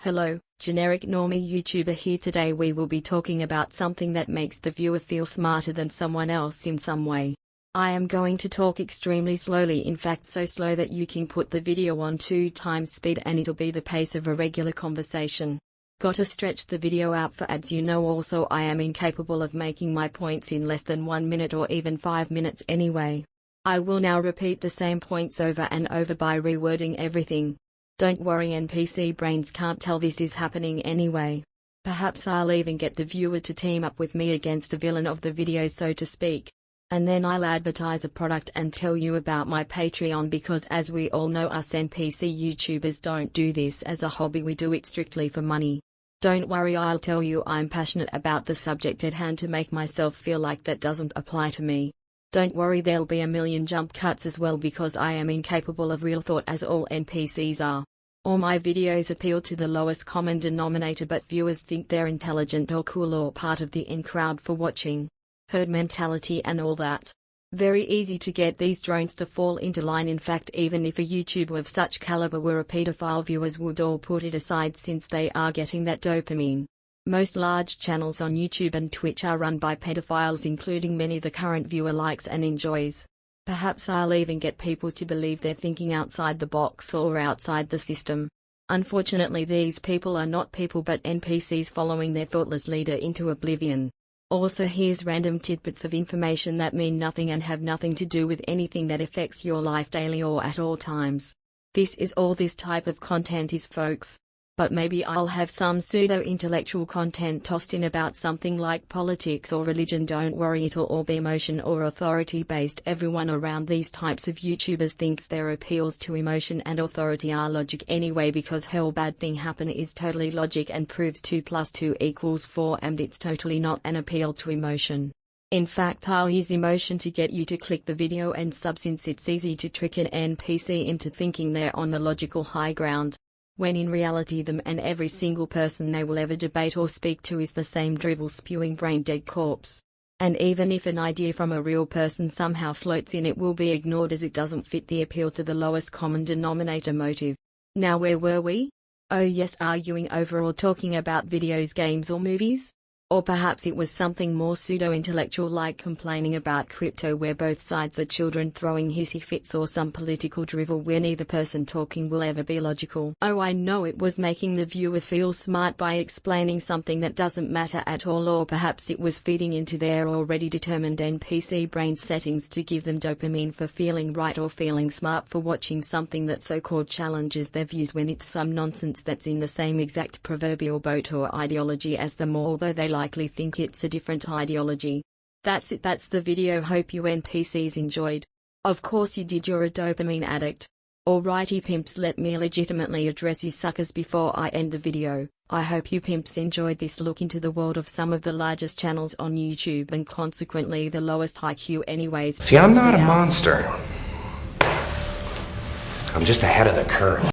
Hello, generic normie YouTuber here. Today we will be talking about something that makes the viewer feel smarter than someone else in some way. I am going to talk extremely slowly, in fact so slow that you can put the video on 2x speed and it'll be the pace of a regular conversation. Gotta stretch the video out for ads, also I am incapable of making my points in less than 1 minute or even 5 minutes anyway. I will now repeat the same points over and over by rewording everything. Don't worry, NPC brains can't tell this is happening anyway. Perhaps I'll even get the viewer to team up with me against a villain of the video, so to speak. And then I'll advertise a product and tell you about my Patreon, because as we all know, us NPC YouTubers don't do this as a hobby, we do it strictly for money. Don't worry, I'll tell you I'm passionate about the subject at hand to make myself feel like that doesn't apply to me. Don't worry, there'll be a million jump cuts as well, because I am incapable of real thought as all NPCs are. All my videos appeal to the lowest common denominator, but viewers think they're intelligent or cool or part of the in crowd for watching. Herd mentality and all that. Very easy to get these drones to fall into line. In fact, even if a YouTuber of such caliber were a pedophile, viewers would all put it aside since they are getting that dopamine. Most large channels on YouTube and Twitch are run by pedophiles, including many the current viewer likes and enjoys. Perhaps I'll even get people to believe they're thinking outside the box or outside the system. Unfortunately, these people are not people but NPCs following their thoughtless leader into oblivion. Also, here's random tidbits of information that mean nothing and have nothing to do with anything that affects your life daily or at all times. This is all this type of content is, folks. But maybe I'll have some pseudo-intellectual content tossed in about something like politics or religion. Don't worry, it'll all be emotion or authority-based. Everyone around these types of YouTubers thinks their appeals to emotion and authority are logic anyway, because whole bad thing happen is totally logic and proves 2 + 2 = 4, and it's totally not an appeal to emotion. In fact, I'll use emotion to get you to click the video and sub, since it's easy to trick an NPC into thinking they're on the logical high ground, when in reality them and every single person they will ever debate or speak to is the same drivel-spewing brain-dead corpse. And even if an idea from a real person somehow floats in, it will be ignored as it doesn't fit the appeal to the lowest common denominator motive. Now, where were we? Oh yes, arguing over or talking about videos, games or movies? Or perhaps it was something more pseudo-intellectual, like complaining about crypto, where both sides are children throwing hissy fits, or some political drivel where neither person talking will ever be logical. Oh, I know, it was making the viewer feel smart by explaining something that doesn't matter at all, or perhaps it was feeding into their already determined NPC brain settings to give them dopamine for feeling right or feeling smart for watching something that so-called challenges their views, when it's some nonsense that's in the same exact proverbial boat or ideology as them, although they likely think it's a different ideology. That's it, that's the video. Hope you NPCs enjoyed. Of course you did, you're a dopamine addict. Alrighty pimps, let me legitimately address you suckers before I end the video. I hope you pimps enjoyed this look into the world of some of the largest channels on YouTube, and consequently the lowest IQ anyways. See, I'm not a monster. I'm just ahead of the curve.